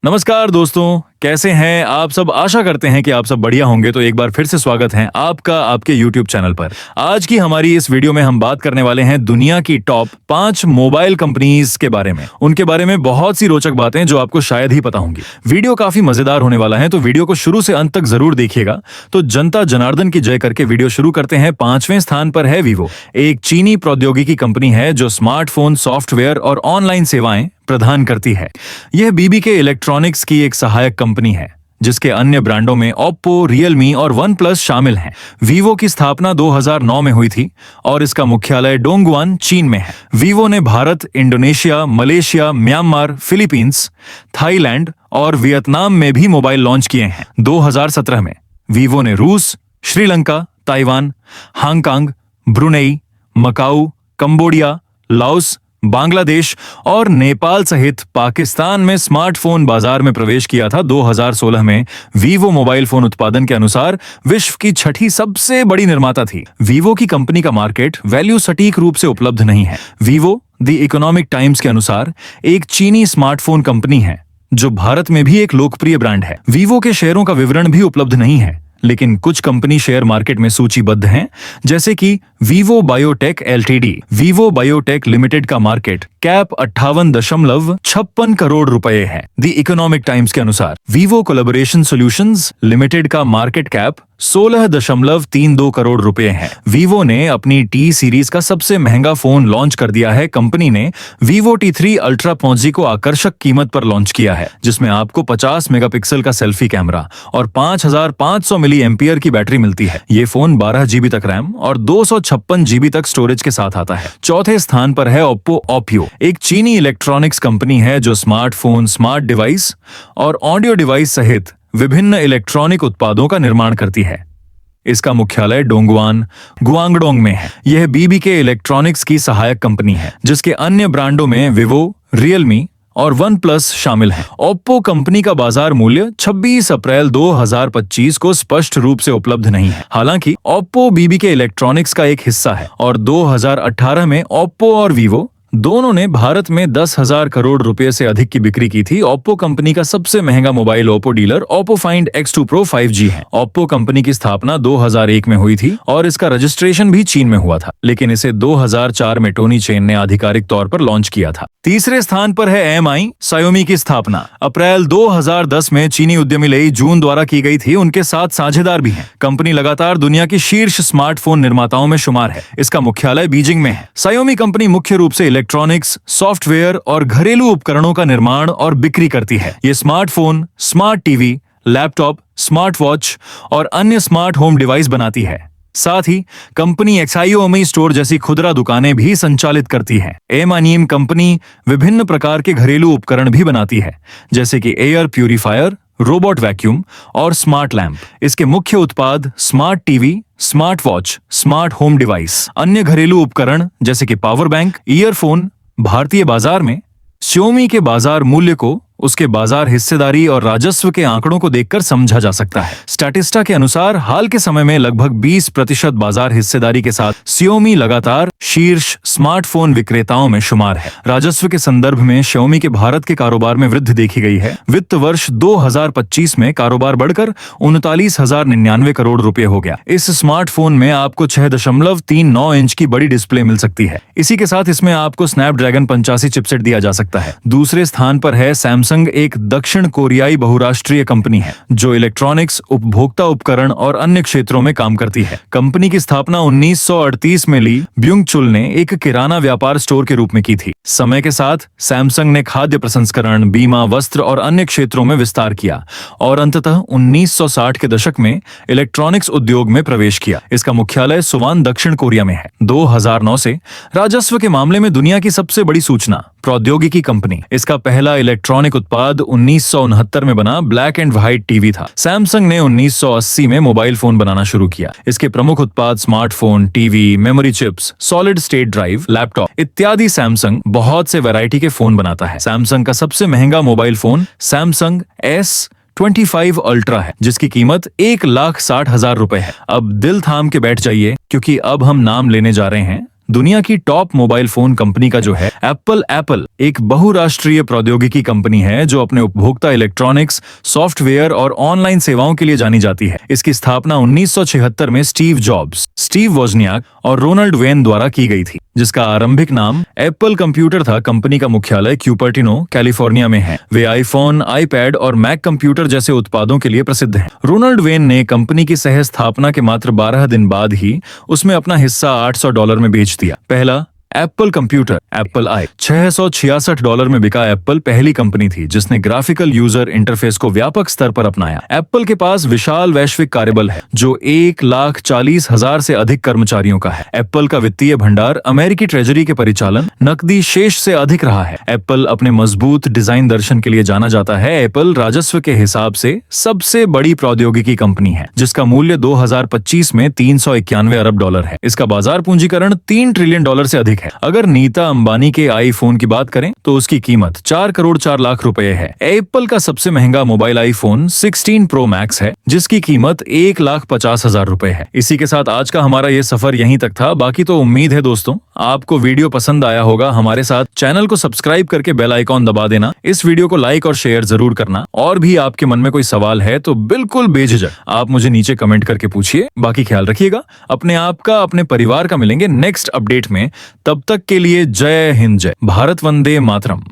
नमस्कार दोस्तों, कैसे हैं आप सब। आशा करते हैं कि आप सब बढ़िया होंगे। तो एक बार फिर से स्वागत है आपका आपके YouTube चैनल पर। आज की हमारी इस वीडियो में हम बात करने वाले हैं दुनिया की टॉप 5 मोबाइल कंपनीज के बारे में। उनके बारे में बहुत सी रोचक बातें जो आपको शायद ही पता होंगी। वीडियो काफी मजेदार होने वाला है, तो वीडियो को शुरू से अंत तक जरूर देखिएगा। तो जनता जनार्दन की जय करके वीडियो शुरू करते हैं। 5वें स्थान पर है वीवो। एक चीनी प्रौद्योगिकी कंपनी है जो स्मार्टफोन, सॉफ्टवेयर और ऑनलाइन सेवाएं प्रदान करती है। यह बीबीके इलेक्ट्रॉनिक्स की एक सहायक कंपनी है जिसके अन्य ब्रांडों में ओप्पो, रियलमी और वन प्लस शामिल हैं। वीवो की स्थापना 2009 में हुई थी और इसका मुख्यालय डोंगुआन, चीन में है। वीवो ने Bharat, Indonesia, Malaysia, Myanmar, Philippines, Thailand और वियतनाम में भी मोबाइल लॉन्च किए हैं। 2017 में वीवो ने रूस, Sri Lanka, Taiwan, Hong Kong, Brunei, Macau, Cambodia, Laos, Bangladesh और नेपाल सहित पाकिस्तान में स्मार्टफोन बाजार में प्रवेश किया था। 2016 में वीवो मोबाइल फोन उत्पादन के अनुसार विश्व की 6ठी सबसे बड़ी निर्माता थी। वीवो की कंपनी का मार्केट वैल्यू सटीक रूप से उपलब्ध नहीं है। वीवो द इकोनॉमिक टाइम्स के अनुसार एक चीनी स्मार्टफोन कंपनी है जो भारत में भी एक लोकप्रिय ब्रांड है। वीवो के शेयरों का विवरण भी उपलब्ध नहीं है, लेकिन कुछ कंपनी शेयर मार्केट में सूचीबद्ध हैं, जैसे कि Vivo biotech LTD. Vivo biotech limited का मार्केट कैप 58.56 करोड़ रुपए है। द इकोनॉमिक टाइम्स के अनुसार वीवो कोलैबोरेशन सॉल्यूशंस लिमिटेड का मार्केट कैप 16.32 करोड़ रुपए है। वीवो ने अपनी टी सीरीज का सबसे महंगा फोन लॉन्च कर दिया है। कंपनी ने वीवो T3 अल्ट्रा 5G को आकर्षक कीमत पर लॉन्च किया है, जिसमें आपको 50 मेगापिक्सल का सेल्फी कैमरा और 5500 मिली एम्पियर की बैटरी मिलती है। ये फोन 12 GB तक रैम और 256 GB तक स्टोरेज के साथ आता है। चौथे स्थान पर है ओप्पो। ओप्पो एक चीनी इलेक्ट्रॉनिक्स कंपनी है जो स्मार्टफोन, स्मार्ट डिवाइस और ऑडियो डिवाइस सहित विभिन्न इलेक्ट्रॉनिक उत्पादों का निर्माण करती है। इसका मुख्यालय डोंगुआन, गुआंगडोंग में है। यह बीबीके इलेक्ट्रॉनिक्स की सहायक कंपनी है जिसके अन्य ब्रांडों में वीवो, रियलमी और वन प्लस शामिल है। ओप्पो कंपनी का बाजार मूल्य 26 अप्रैल 2025 को स्पष्ट रूप से उपलब्ध नहीं है। हालांकि ओप्पो बीबीके इलेक्ट्रॉनिक्स का एक हिस्सा है और 2018 में ओप्पो और वीवो दोनों ने भारत में 10,000 करोड़ रुपए से अधिक की बिक्री की थी। ओप्पो कंपनी का सबसे महंगा mobile Oppo dealer Oppo find X2 Pro 5G है। ओप्पो कंपनी की स्थापना 2001 में हुई थी और इसका रजिस्ट्रेशन भी चीन में हुआ था, लेकिन इसे 2004 में टोनी चेन ने आधिकारिक तौर पर लॉन्च किया था। तीसरे स्थान पर है एमआई। Xiaomi की स्थापना अप्रैल 2010 में चीनी उद्यमी लेई जून द्वारा की गई थी। उनके साथ साझेदार भी हैं। कंपनी लगातार दुनिया की शीर्ष स्मार्टफोन निर्माताओं में शुमार है। इसका मुख्यालय बीजिंग में है। Xiaomi कंपनी मुख्य रूप से इलेक्ट्रॉनिक्स, सॉफ्टवेयर और घरेलू उपकरणों का निर्माण और बिक्री करती है। ये smartphone, smart TV, laptop, smart watch और अन्य स्मार्ट होम डिवाइस बनाती है। साथ ही कंपनी Xiaomi स्टोर जैसी खुदरा दुकानें भी संचालित करती है। एमआई कंपनी विभिन्न प्रकार के घरेलू उपकरण भी बनाती है, जैसे कि एयर प्यूरिफायर, रोबोट वैक्यूम और स्मार्ट लैंप। इसके मुख्य उत्पाद smart TV, smart watch, smart home device, अन्य घरेलू उपकरण जैसे कि पावर बैंक, ईयरफोन। भारतीय बाजार में Xiaomi के बाजार मूल्य को उसके बाजार हिस्सेदारी और राजस्व के आंकड़ों को देखकर समझा जा सकता है। स्टैटिस्टा के अनुसार हाल के समय में लगभग 20% बाजार हिस्सेदारी के साथ Xiaomi लगातार शीर्ष स्मार्टफोन विक्रेताओं में शुमार है। राजस्व के संदर्भ में Xiaomi के भारत के कारोबार में वृद्धि देखी गई है। वित्त वर्ष 2025 में कारोबार बढ़कर 39,099 करोड़ रुपए हो गया। इस स्मार्टफोन में आपको 6.39 इंच की बड़ी डिस्प्ले मिल सकती है। इसी के साथ इसमें आपको स्नैपड्रैगन 85 चिपसेट दिया जा सकता है। दूसरे स्थान पर है सैमसंग। एक दक्षिण कोरियाई बहुराष्ट्रीय कंपनी है जो इलेक्ट्रॉनिक्स, उपभोक्ता उपकरण और अन्य क्षेत्रों में काम करती है। कंपनी की स्थापना 1938 में ली ब्युंगचुल ने एक किराना व्यापार स्टोर के रूप में की थी। समय के साथ सैमसंग ने खाद्य प्रसंस्करण, बीमा, वस्त्र और अन्य क्षेत्रों में विस्तार किया और अंततः 1960 के दशक में इलेक्ट्रॉनिक्स उद्योग में प्रवेश किया। इसका मुख्यालय सुवान, दक्षिण कोरिया में है। 2009 से राजस्व के मामले में दुनिया की सबसे बड़ी सूचना प्रौद्योगिकी कंपनी। इसका पहला इलेक्ट्रॉनिक उत्पाद 1969 में बना ब्लैक एंड व्हाइट टीवी था। सैमसंग ने 1980 में मोबाइल फोन बनाना शुरू किया। इसके प्रमुख उत्पाद smartphone, TV, memory chips, solid state drive, laptop इत्यादि। सैमसंग बहुत से वैरायटी के फोन बनाता है। सैमसंग का सबसे महंगा mobile phone Samsung S25 ultra है, जिसकी कीमत 1,60,000 रुपए है। अब दिल थाम के बैठ जाइए, क्योंकि अब हम नाम लेने जा रहे हैं दुनिया की टॉप मोबाइल फोन कंपनी का जो है एप्पल एक बहुराष्ट्रीय प्रौद्योगिकी कंपनी है जो अपने उपभोक्ता इलेक्ट्रॉनिक्स, सॉफ्टवेयर और ऑनलाइन सेवाओं के लिए जानी जाती है। इसकी स्थापना 1976 में स्टीव जॉब्स, स्टीव वोजनियाक और रोनाल्ड वेन द्वारा की गई थी, जिसका आरंभिक नाम एप्पल कंप्यूटर था। कंपनी का मुख्यालय क्यूपर्टिनो, कैलिफोर्निया में है। वे आईफोन, आईपैड और मैक कंप्यूटर जैसे उत्पादों के लिए प्रसिद्ध हैं। रोनाल्ड वेन ने कंपनी की सह स्थापना के मात्र 12 दिन बाद ही उसमें अपना हिस्सा $800 में बेच दिया। पहला एप्पल कंप्यूटर, एप्पल आई, $666 में बिका। एप्पल पहली कंपनी थी जिसने ग्राफिकल यूजर इंटरफेस को व्यापक स्तर पर अपनाया। एप्पल के पास विशाल वैश्विक कार्यबल है जो 1,40,000 से अधिक कर्मचारियों का है। एप्पल का वित्तीय भंडार अमेरिकी ट्रेजरी के परिचालन नकदी शेष से अधिक रहा है। एप्पल अपने मजबूत डिजाइन दर्शन के लिए जाना जाता है। एप्पल राजस्व के हिसाब से सबसे बड़ी प्रौद्योगिकी कंपनी है जिसका मूल्य 2025 में $391 अरब है। इसका बाजार पूंजीकरण $3 ट्रिलियन से अधिक है। अगर नीता अंबानी के आईफोन की बात करें तो उसकी कीमत 4 करोड़ 4 लाख रुपए है। एप्पल का सबसे महंगा मोबाइल आईफोन 16 प्रो मैक्स है जिसकी कीमत 1,50,000 रुपए है। इसी के साथ आज का हमारा ये सफर यहीं तक था। बाकी तो उम्मीद है दोस्तों आपको वीडियो पसंद आया होगा। हमारे साथ चैनल को सब्सक्राइब करके बेल आइकॉन दबा देना। इस वीडियो को लाइक और शेयर जरूर करना। और भी आपके मन में कोई सवाल है तो बिल्कुल बेझिझक आप मुझे नीचे कमेंट करके पूछिए। बाकी ख्याल रखिएगा अपने आप का, अपने परिवार का। मिलेंगे नेक्स्ट अपडेट में। तब तक के लिए जय हिंद, जय भारत, वंदे मातरम।